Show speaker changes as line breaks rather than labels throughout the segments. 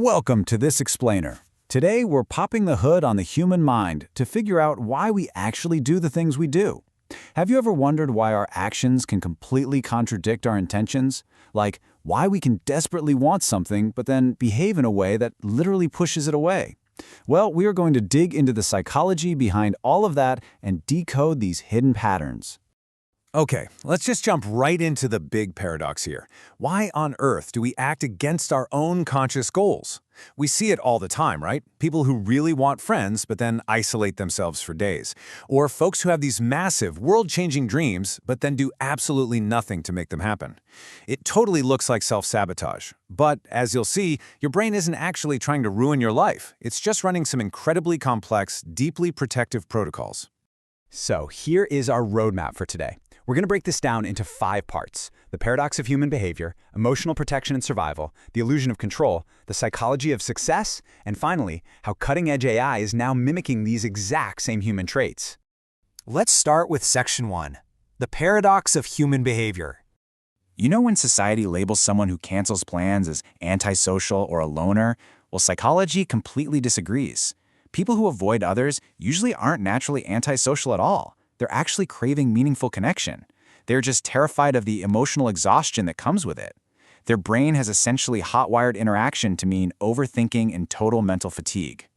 Welcome to This Explainer. Today, we're popping the hood on the human mind to figure out why we actually do the things we do. Have you ever wondered why our actions can completely contradict our intentions? Like, why we can desperately want something but then behave in a way that literally pushes it away? Well, we are going to dig into the psychology behind all of that and decode these hidden patterns.
Okay, let's just jump right into the big paradox here. Why on earth do we act against our own conscious goals? We see it all the time, right? People who really want friends but then isolate themselves for days. Or folks who have these massive, world-changing dreams but then do absolutely nothing to make them happen. It totally looks like self-sabotage. But as you'll see, your brain isn't actually trying to ruin your life. It's just running some incredibly complex, deeply protective protocols.
So here is our roadmap for today. We're going to break this down into 5 parts: the paradox of human behavior, emotional protection and survival, the illusion of control, the psychology of success, and finally, how cutting-edge AI is now mimicking these exact same human traits.
Let's start with Section 1, the paradox of human behavior.
You know when society labels someone who cancels plans as antisocial or a loner? Well, psychology completely disagrees. People who avoid others usually aren't naturally antisocial at all. They're actually craving meaningful connection. They're just terrified of the emotional exhaustion that comes with it. Their brain has essentially hot-wired interaction to mean overthinking and total mental fatigue.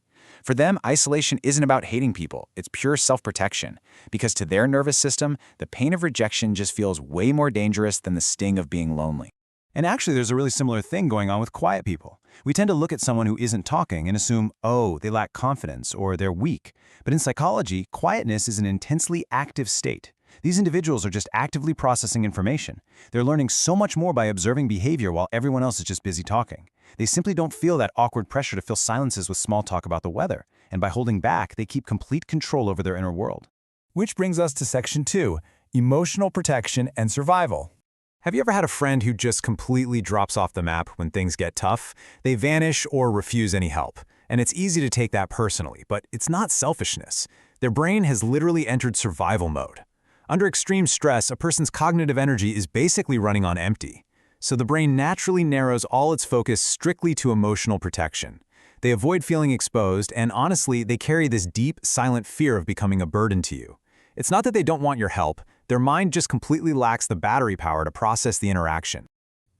For them, isolation isn't about hating people, it's pure self-protection, because to their nervous system, the pain of rejection just feels way more dangerous than the sting of being lonely.
And actually, there's a really similar thing going on with quiet people. We tend to look at someone who isn't talking and assume, oh, they lack confidence or they're weak. But in psychology, quietness is an intensely active state. These individuals are just actively processing information. They're learning so much more by observing behavior while everyone else is just busy talking. They simply don't feel that awkward pressure to fill silences with small talk about the weather. And by holding back, they keep complete control over their inner world. Which brings us to Section 2, emotional protection and survival. Have you ever had a friend who just completely drops off the map when things get tough? They vanish or refuse any help. And it's easy to take that personally, but it's not selfishness. Their brain has literally entered survival mode. Under extreme stress, a person's cognitive energy is basically running on empty. So the brain naturally narrows all its focus strictly to emotional protection. They avoid feeling exposed, and honestly, they carry this deep, silent fear of becoming a burden to you. It's not that they don't want your help. Their mind just completely lacks the battery power to process the interaction.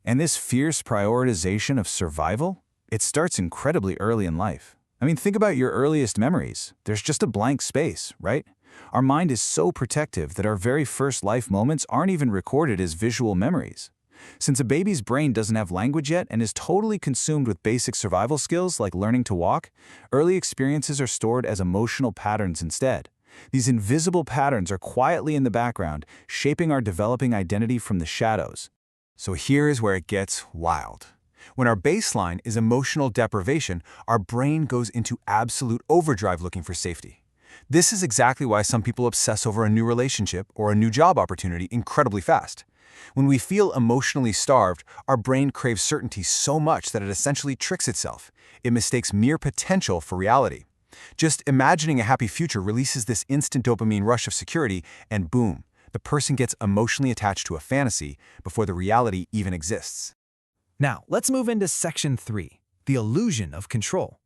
And this fierce prioritization of survival? It starts incredibly early in life. I mean, think about your earliest memories. There's just a blank space, right? Our mind is so protective that our very first life moments aren't even recorded as visual memories. Since a baby's brain doesn't have language yet and is totally consumed with basic survival skills like learning to walk, early experiences are stored as emotional patterns instead. These invisible patterns are quietly in the background, shaping our developing identity from the shadows.
So here's where it gets wild. When our baseline is emotional deprivation, our brain goes into absolute overdrive looking for safety. This is exactly why some people obsess over a new relationship or a new job opportunity incredibly fast. When we feel emotionally starved, our brain craves certainty so much that it essentially tricks itself. It mistakes mere potential for reality. Just imagining a happy future releases this instant dopamine rush of security, and boom, the person gets emotionally attached to a fantasy before the reality even exists.
Now, let's move into Section 3, the illusion of control.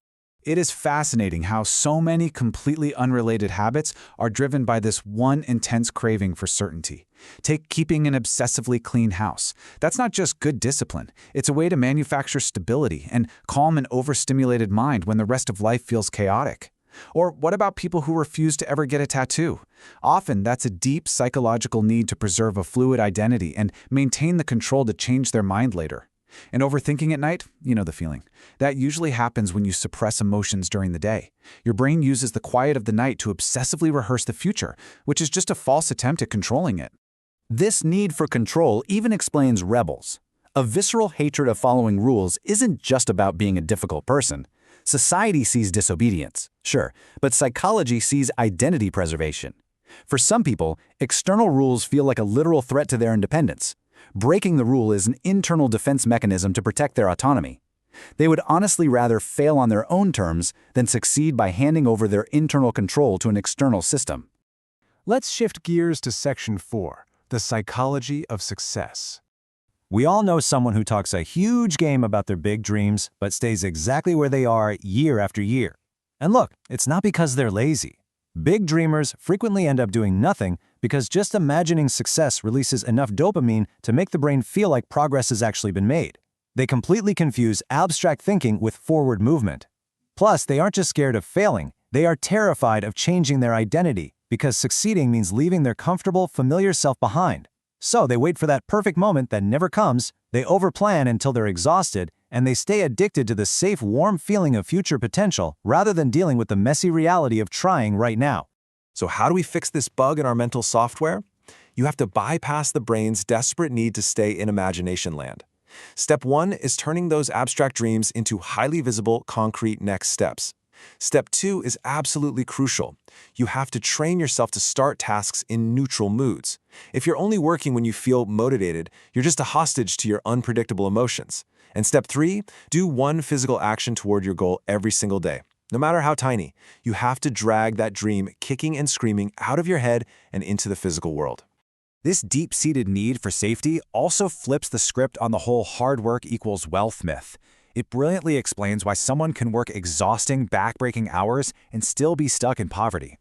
It is fascinating how so many completely unrelated habits are driven by this one intense craving for certainty. Take keeping an obsessively clean house. That's not just good discipline. It's a way to manufacture stability and calm an overstimulated mind when the rest of life feels chaotic. Or what about people who refuse to ever get a tattoo? Often, that's a deep psychological need to preserve a fluid identity and maintain the control to change their mind later. And overthinking at night, you know the feeling. That usually happens when you suppress emotions during the day. Your brain uses the quiet of the night to obsessively rehearse the future, which is just a false attempt at controlling it.
This need for control even explains rebels. A visceral hatred of following rules isn't just about being a difficult person. Society sees disobedience, sure, but psychology sees identity preservation. For some people, external rules feel like a literal threat to their independence. Breaking the rule is an internal defense mechanism to protect their autonomy. They would honestly rather fail on their own terms than succeed by handing over their internal control to an external system.
Let's shift gears to Section 4, the psychology of success. We all know someone who talks a huge game about their big dreams, but stays exactly where they are year after year. And look, it's not because they're lazy. Big dreamers frequently end up doing nothing because just imagining success releases enough dopamine to make the brain feel like progress has actually been made. They completely confuse abstract thinking with forward movement. Plus, they aren't just scared of failing, they are terrified of changing their identity because succeeding means leaving their comfortable, familiar self behind. So they wait for that perfect moment that never comes, they overplan until they're exhausted, and they stay addicted to the safe, warm feeling of future potential rather than dealing with the messy reality of trying right now.
So how do we fix this bug in our mental software? You have to bypass the brain's desperate need to stay in imagination land. Step 1 is turning those abstract dreams into highly visible, concrete next steps. Step 2 is absolutely crucial. You have to train yourself to start tasks in neutral moods. If you're only working when you feel motivated, you're just a hostage to your unpredictable emotions. And step 3, do one physical action toward your goal every single day. No matter how tiny, you have to drag that dream kicking and screaming out of your head and into the physical world.
This deep-seated need for safety also flips the script on the whole hard work equals wealth myth. It brilliantly explains why someone can work exhausting, back-breaking hours and still be stuck in poverty.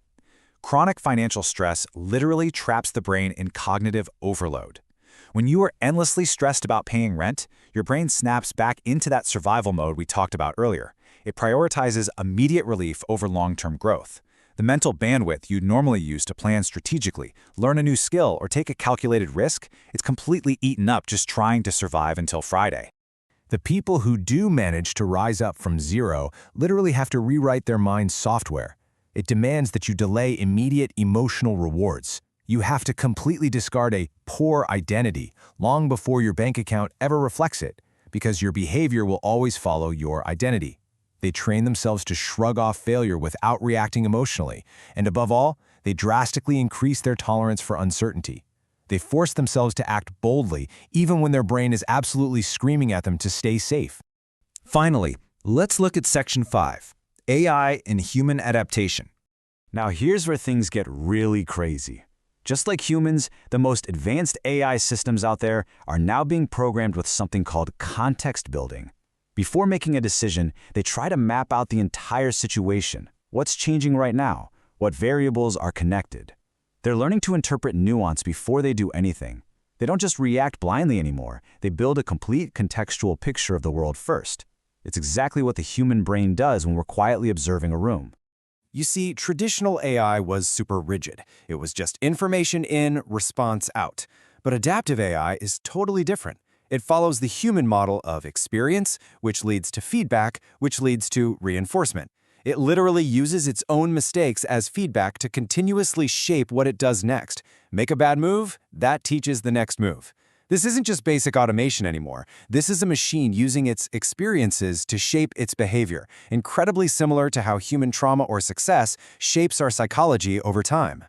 Chronic financial stress literally traps the brain in cognitive overload. When you are endlessly stressed about paying rent, your brain snaps back into that survival mode we talked about earlier. It prioritizes immediate relief over long-term growth. The mental bandwidth you'd normally use to plan strategically, learn a new skill, or take a calculated risk, it's completely eaten up just trying to survive until Friday.
The people who do manage to rise up from zero literally have to rewrite their mind's software. It demands that you delay immediate emotional rewards. You have to completely discard a poor identity long before your bank account ever reflects it, because your behavior will always follow your identity. They train themselves to shrug off failure without reacting emotionally, and above all, they drastically increase their tolerance for uncertainty. They force themselves to act boldly, even when their brain is absolutely screaming at them to stay safe.
Finally, let's look at Section 5, AI and Human Adaptation.
Now here's where things get really crazy. Just like humans, the most advanced AI systems out there are now being programmed with something called context building. Before making a decision, they try to map out the entire situation. What's changing right now? What variables are connected? They're learning to interpret nuance before they do anything. They don't just react blindly anymore. They build a complete contextual picture of the world first. It's exactly what the human brain does when we're quietly observing a room.
You see, traditional AI was super rigid. It was just information in, response out. But adaptive AI is totally different. It follows the human model of experience, which leads to feedback, which leads to reinforcement. It literally uses its own mistakes as feedback to continuously shape what it does next. Make a bad move, that teaches the next move. This isn't just basic automation anymore. This is a machine using its experiences to shape its behavior, incredibly similar to how human trauma or success shapes our psychology over time.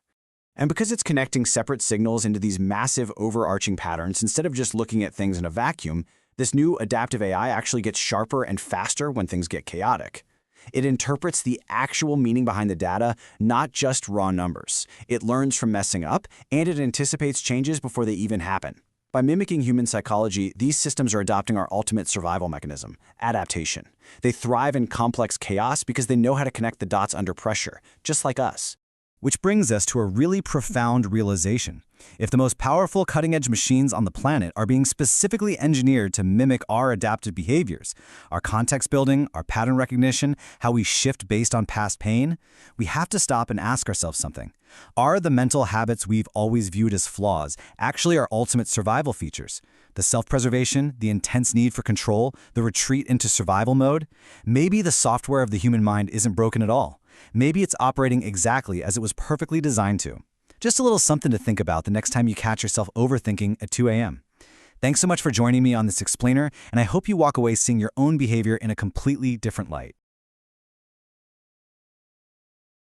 And because it's connecting separate signals into these massive overarching patterns instead of just looking at things in a vacuum, this new adaptive AI actually gets sharper and faster when things get chaotic. It interprets the actual meaning behind the data, not just raw numbers. It learns from messing up, and it anticipates changes before they even happen. By mimicking human psychology, these systems are adopting our ultimate survival mechanism, adaptation. They thrive in complex chaos because they know how to connect the dots under pressure, just like us.
Which brings us to a really profound realization. If the most powerful cutting-edge machines on the planet are being specifically engineered to mimic our adaptive behaviors, our context building, our pattern recognition, how we shift based on past pain, we have to stop and ask ourselves something. Are the mental habits we've always viewed as flaws actually our ultimate survival features? The self-preservation, the intense need for control, the retreat into survival mode? Maybe the software of the human mind isn't broken at all. Maybe it's operating exactly as it was perfectly designed to. Just a little something to think about the next time you catch yourself overthinking at 2 a.m. Thanks so much for joining me on this explainer, and I hope you walk away seeing your own behavior in a completely different light.